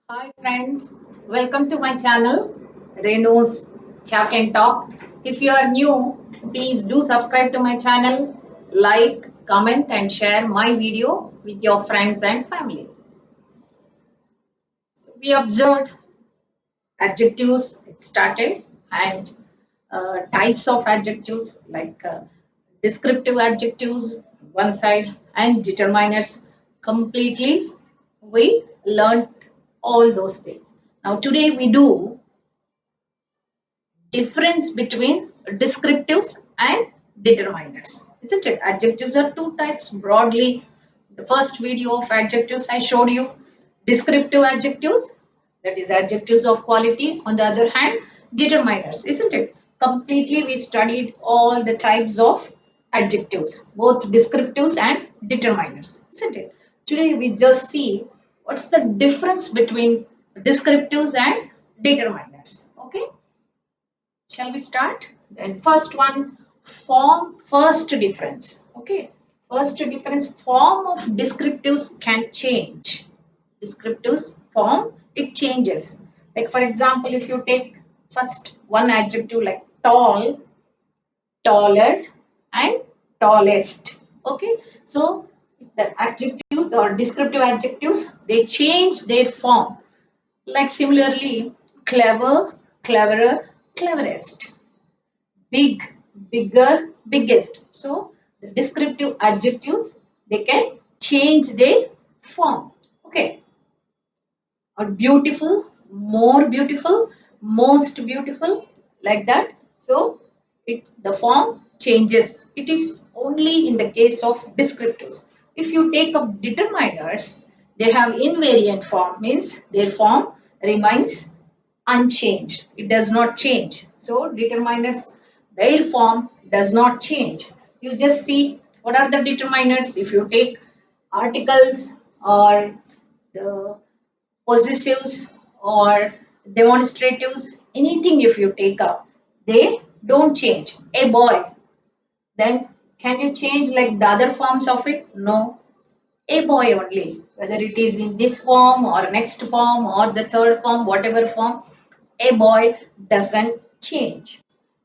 Hi friends, welcome to my channel Reno's Chat and Talk. If you are new, please do subscribe to my channel, like, comment and share my video with your friends and family. We observed adjectives, it started, and types of adjectives like descriptive adjectives one side and determiners completely. We learned all those things. Now today we do difference between descriptives and determiners, isn't it? Adjectives are two types broadly. The first video of adjectives I showed you descriptive adjectives, that is adjectives of quality. On the other hand, determiners, isn't it? Completely we studied all the types of adjectives, both descriptives and determiners, isn't it? Today we just see what's the difference between descriptives and determiners. Okay, shall we start? Then first one, form first difference. Okay, first difference, form of descriptives can change. Descriptives form, it changes. Like for example, if you take first one adjective like tall, taller and tallest. Okay, so the adjectives or descriptive adjectives, they change their form. Like similarly, clever, cleverer, cleverest, big, bigger, biggest. So the descriptive adjectives, they can change their form. Okay, or beautiful, more beautiful, most beautiful, like that. So the form changes. It is only in the case of descriptives. If you take up determiners, they have invariant form, means their form remains unchanged. It does not change. So determiners, their form does not change. You just see what are the determiners. If you take articles or the possessives or demonstratives, anything if you take up, they don't change. A boy, then can you change like the other forms of it? No, a boy only, whether it is in this form or next form or the third form, whatever form, a boy doesn't change.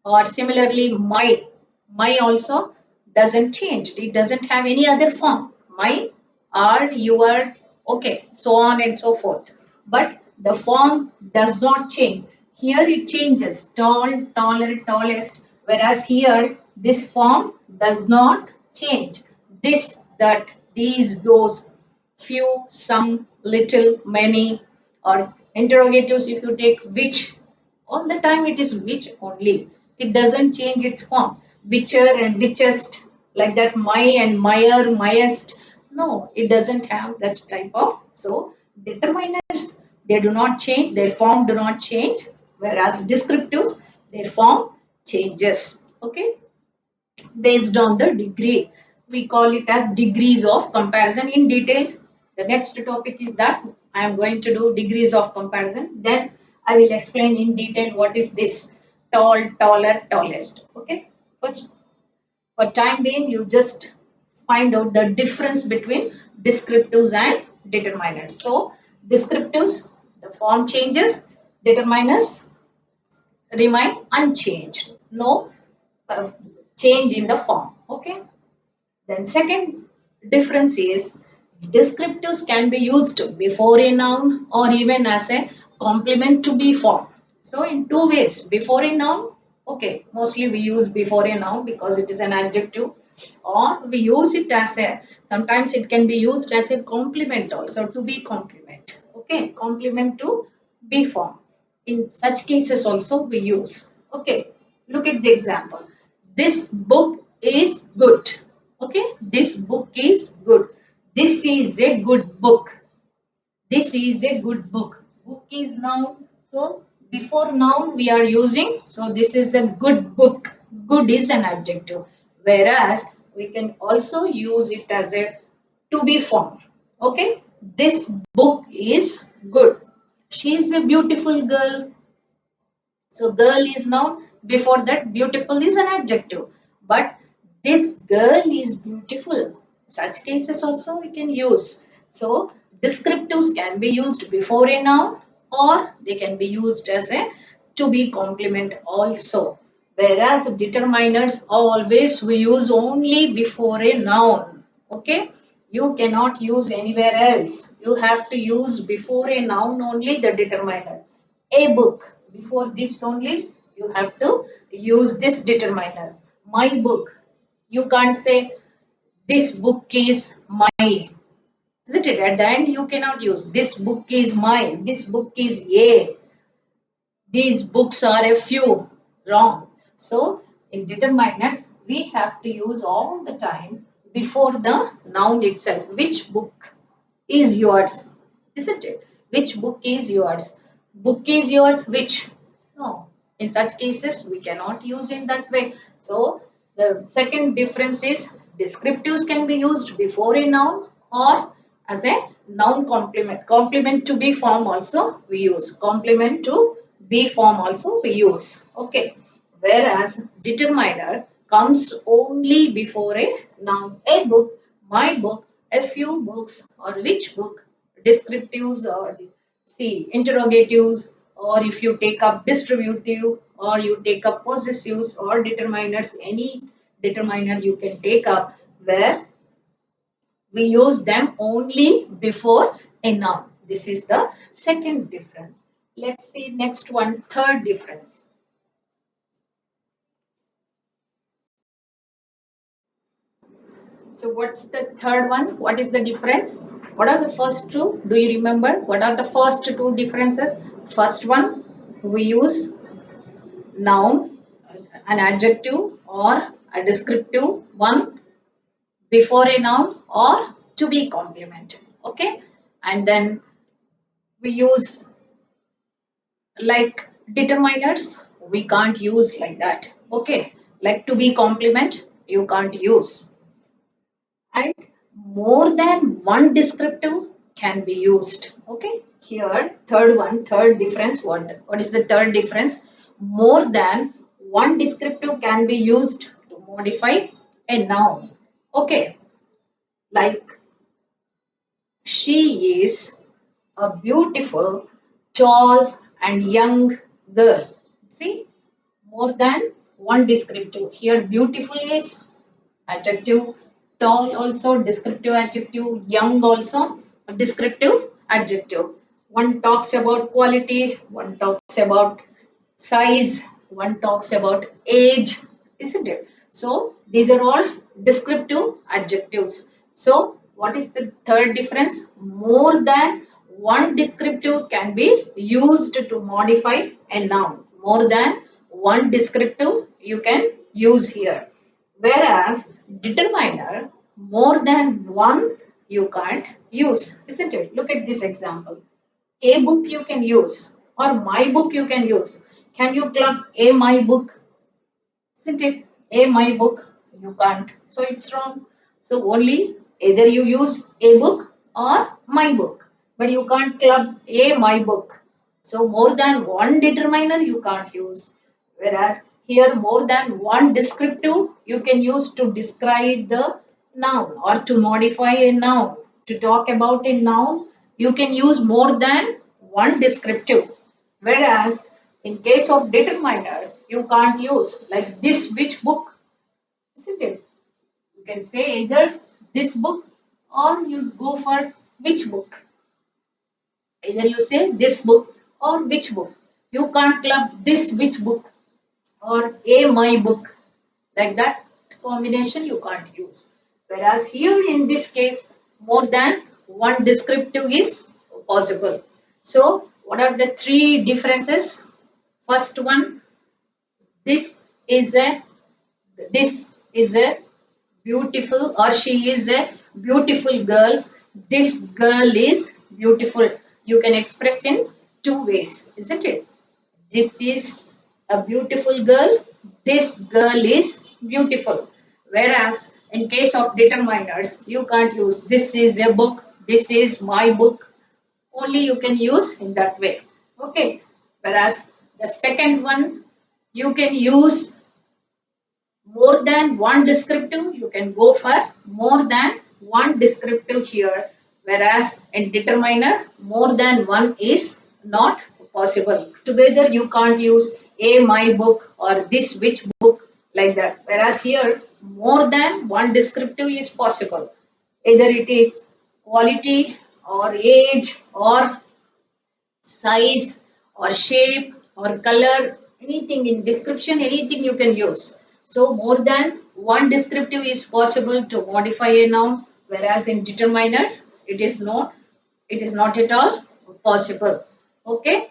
Or similarly, my also doesn't change. It doesn't have any other form. My, are, your, okay, so on and so forth. But the form does not change. Here it changes, tall, taller, tallest, whereas here this form does not change. This, that, these, those, few, some, little, many, or interrogatives if you take which, all the time it is which only. It doesn't change its form. Whicher and whichest, like that, my and myer, myest. No, it doesn't have that type of. So determiners, they do not change, their form do not change, whereas descriptives, their form changes. Okay, based on the degree. We call it as degrees of comparison in detail. The next topic is that I am going to do degrees of comparison. Then I will explain in detail what is this tall, taller, tallest. Okay. First, for time being, you just find out the difference between descriptives and determiners. So, descriptives, the form changes, determiners remain unchanged. No uh, change in the form. Okay. Then second difference is descriptives can be used before a noun or even as a complement to be formed. So in two ways, before a noun, okay, mostly we use before a noun because it is an adjective, or we use it as a, sometimes it can be used as a complement also, to be complement. Okay, complement to be formed. In such cases also we use. Okay, look at the example. This book is good. Okay, this book is good. This is a good book. This is a good book. Book is noun. So before noun we are using. So this is a good book. Good is an adjective. Whereas we can also use it as a to be form. Okay. This book is good. She is a beautiful girl. So girl is noun. Before that, beautiful is an adjective. But this girl is beautiful. Such cases also we can use. So Descriptives can be used before a noun or they can be used as a to be complement also. Whereas determiners always we use only before a noun. Okay, you cannot use anywhere else. You have to use before a noun only the determiner. A book, before this only you have to use this determiner. My book, you can't say this book is my, isn't it? At the end, you cannot use this book is mine, this book is a, these books are a few. Wrong. So, in determiners, we have to use all the time before the noun itself. Which book is yours? Isn't it? Which book is yours? Book is yours, which? No. In such cases, we cannot use in that way. So, the second difference is descriptives can be used before a noun or as a noun complement. Complement to be form also we use. Complement to be form also we use. Okay. Whereas determiner comes only before a noun. A book, my book, a few books, or which book. Descriptives or see interrogatives, or if you take up distributive or you take up possessives or determiners, any determiner you can take up where we use them only before a noun. This is the second difference. Let's see next one, third difference. So what's the third one? What is the difference? What are the first two? Do you remember? What are the first two differences? First one, we use noun, an adjective or a descriptive one before a noun or to be complement. Okay. And then we use like determiners, we can't use like that. Okay. Like to be complement, you can't use. And more than one descriptive can be used. Okay, here third one, third difference. What is the third difference? More than one descriptive can be used to modify a noun. Okay, like she is a beautiful, tall, and young girl. See, more than one descriptive. Here, beautiful is adjective, tall also descriptive adjective, young also a descriptive adjective. One talks about quality, one talks about size, one talks about age, isn't it? So these are all descriptive adjectives. So what is the third difference? More than one descriptive can be used to modify a noun. More than one descriptive you can use here. Whereas determiner, more than one you can't use, isn't it? Look at this example. A book you can use or my book you can use. Can you club a my book? Isn't it? A my book you can't. So it's wrong. So only either you use a book or my book. But you can't club a my book. So more than one determiner you can't use. Whereas here more than one descriptive you can use to describe the noun or to modify a noun. To talk about a noun, you can use more than one descriptive. Whereas in case of determiner, you can't use like this which book, isn't it? You can say either this book or you go for which book. Either you say this book or which book. You can't club this which book or a my book. Like that combination you can't use. Whereas here in this case, more than one descriptive is possible. So, what are the three differences? First one, this is a this is a beautiful or she is a beautiful girl. This girl is beautiful. You can express in two ways, isn't it? This is a beautiful girl. This girl is beautiful. Whereas in case of determiners, you can't use this is a book, this is my book. Only you can use in that way. Okay. Whereas the second one, you can use more than one descriptive. You can go for more than one descriptive here. Whereas in determiner, more than one is not possible. Together you can't use a my book or this which book like that. Whereas here, more than one descriptive is possible. Either it is quality or age or size or shape or color, anything in description, anything you can use. So more than one descriptive is possible to modify a noun, whereas in determiner it is not at all possible. Okay,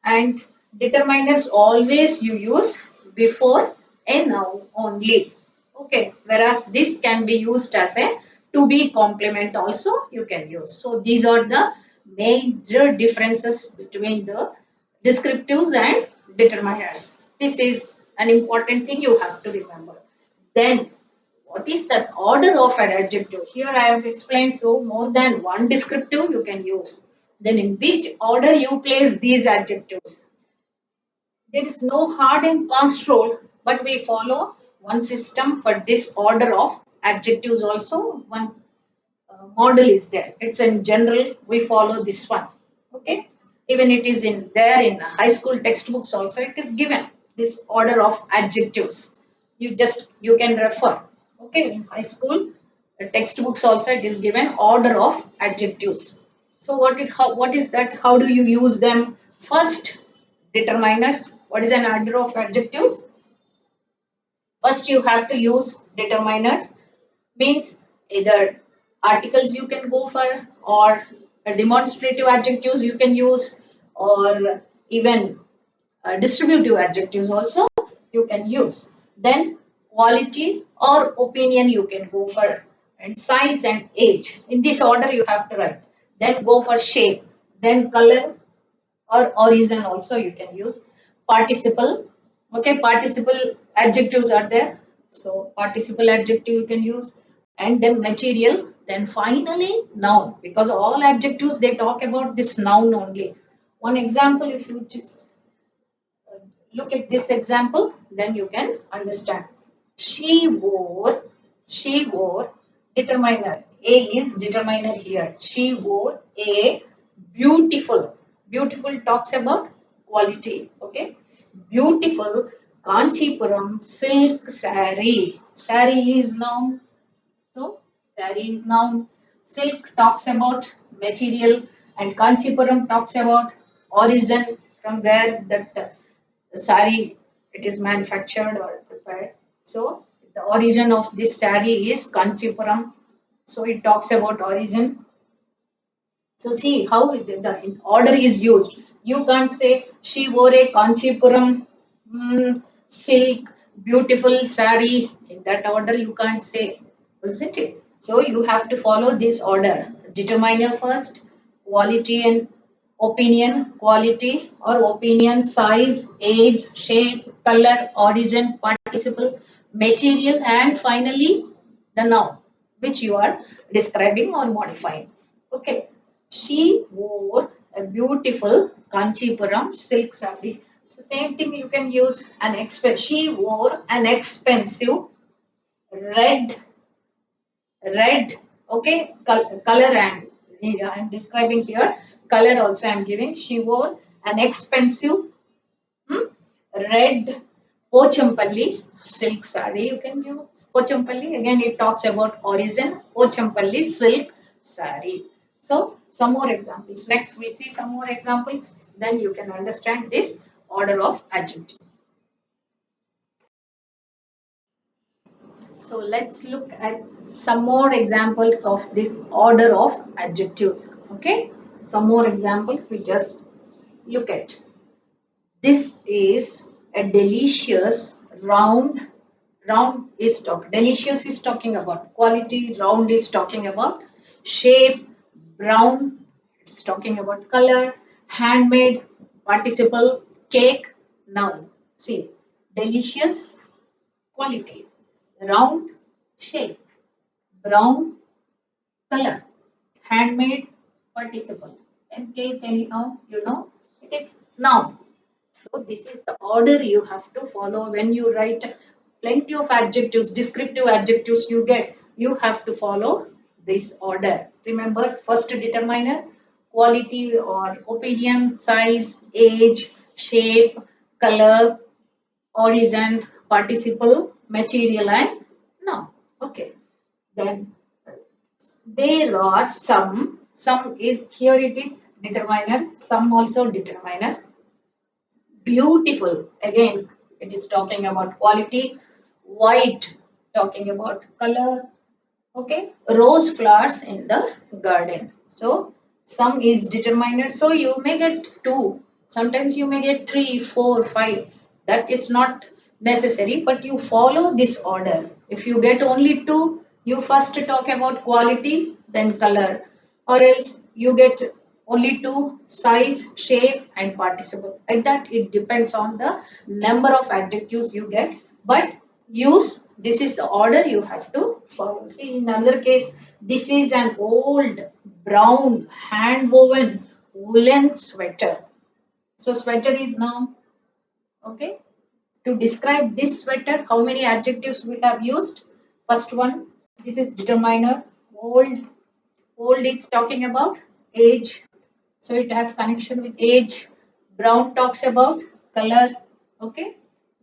and determiners always you use before a noun only. Okay, whereas this can be used as a to be complement also you can use. So these are the major differences between the descriptives and determiners. This is an important thing you have to remember. Then what is the order of an adjective? Here I have explained, so more than one descriptive you can use. Then in which order you place these adjectives? There is no hard and fast rule, but we follow one system for this order of adjectives also. One model is there. It's in general, we follow this one. Okay. Even it is in there in high school textbooks also, it is given this order of adjectives. You can refer. Okay. In high school textbooks also it is given order of adjectives. So what is that? How do you use them? First, determiners. What is an order of adjectives? First, you have to use determiners, means either articles you can go for, or demonstrative adjectives you can use, or even distributive adjectives also you can use. Then quality or opinion you can go for, and size and age. In this order you have to write. Then go for shape, then color or origin also you can use. Participle, okay, participle adjectives are there, so participle adjective you can use. And then material, then finally noun, because all adjectives they talk about this noun only. One example, if you just look at this example, then you can understand. She wore, she wore, determiner. A is determiner here. She wore a beautiful. Beautiful talks about quality. Okay. Beautiful Kanchipuram silk saree. Saree is noun. So, saree is noun. Silk talks about material, and Kanchipuram talks about origin, from where that saree it is manufactured or prepared. So, the origin of this saree is Kanchipuram. So, it talks about origin. So see how the order is used. You can't say she wore a Kanchipuram silk beautiful sari. In that order you can't say, isn't it? So you have to follow this order. Determiner first, quality and opinion, quality or opinion, size, age, shape, color, origin, participle, material, and finally the noun which you are describing or modifying. Okay. She wore a beautiful Kanchipuram silk saree. It's the same thing you can use an she wore an expensive red red, okay, color, and I'm describing here color also I'm giving. She wore an expensive hmm, red Pochampalli silk saree. You can use Pochampalli. Again, it talks about origin. Pochampalli silk saree. So, some more examples. Next, we see some more examples. Then you can understand this order of adjectives. So, let's look at some more examples of this order of adjectives. Okay, some more examples we just look at. This is a delicious round is delicious is talking about quality, round is talking about shape, brown it's talking about color, handmade participle, cake noun. See, delicious quality, round shape, brown color, handmade participle, and cake anyhow it is noun. So this is the order you have to follow when you write plenty of adjectives, descriptive adjectives you get. You have to follow this order. Remember, first determiner, quality or opinion, size, age, shape, color, origin, participle, material, and noun. Okay. Then there are some. Some is here. It is determiner. Some also determiner. Beautiful. Again, it is talking about quality. White, talking about color. Okay, rose flowers in the garden. So some is determined, so you may get two, sometimes you may get three, four, five. That is not necessary, but you follow this order. If you get only two, you first talk about quality, then color, or else you get only two, size, shape, and participle. Like that, it depends on the number of adjectives you get, but use this is the order you have to follow. See, in another case, this is an old brown hand woven woolen sweater. So sweater is noun. Okay, to describe this sweater, how many adjectives we have used? First one, this is determiner. Old. Old is talking about age, so it has connection with age. Brown talks about color. Okay,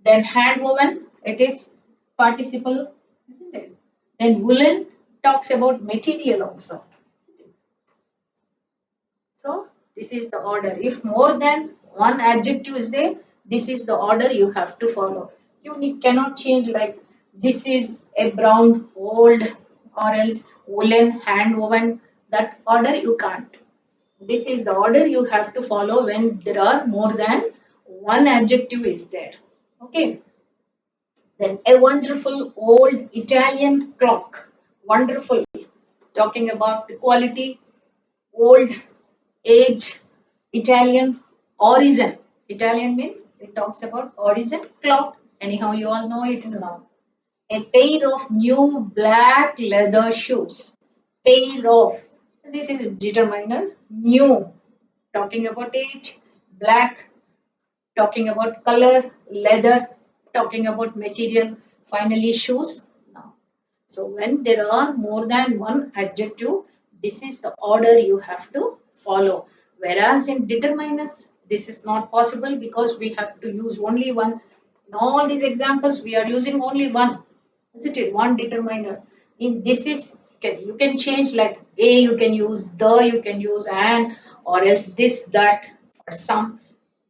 then hand woven, it is participle, isn't it? Then woolen talks about material also. So this is the order. If more than one adjective is there, this is the order you have to follow. Cannot change like this is a brown old or else woolen hand woven. That order you can't. This is the order you have to follow when there are more than one adjective is there. Okay. Then a wonderful old Italian clock. Wonderful. Talking about the quality, old, age, Italian, origin. Italian means it talks about origin, clock. Anyhow, you all know it is noun. A pair of new black leather shoes. Pair of. This is a determiner. New. Talking about age. Black. Talking about color. Leather. Talking about material. Finally, shoes. Now. So when there are more than one adjective, this is the order you have to follow. Whereas in determiners, this is not possible because we have to use only one. In all these examples, we are using only one. Isn't it? One determiner. In this is you can change like a, you can use the, you can use and, or else this, that, for some.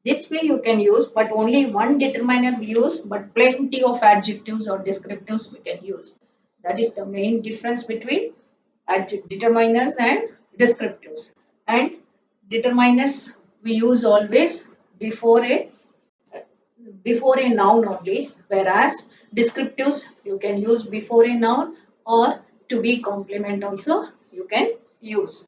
This way you can use, but only one determiner we use, but plenty of adjectives or descriptives we can use. That is the main difference between determiners and descriptives. And determiners we use always before a noun only, whereas descriptives you can use before a noun or to be complement also you can use.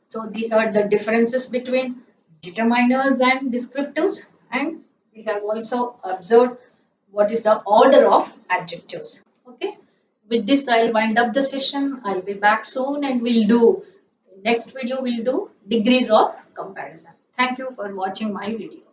So these are the differences between determiners and descriptives, and we have also observed what is the order of adjectives. Okay. With this, I'll wind up the session. I'll be back soon and we'll do next video. We'll do degrees of comparison. Thank you for watching my video.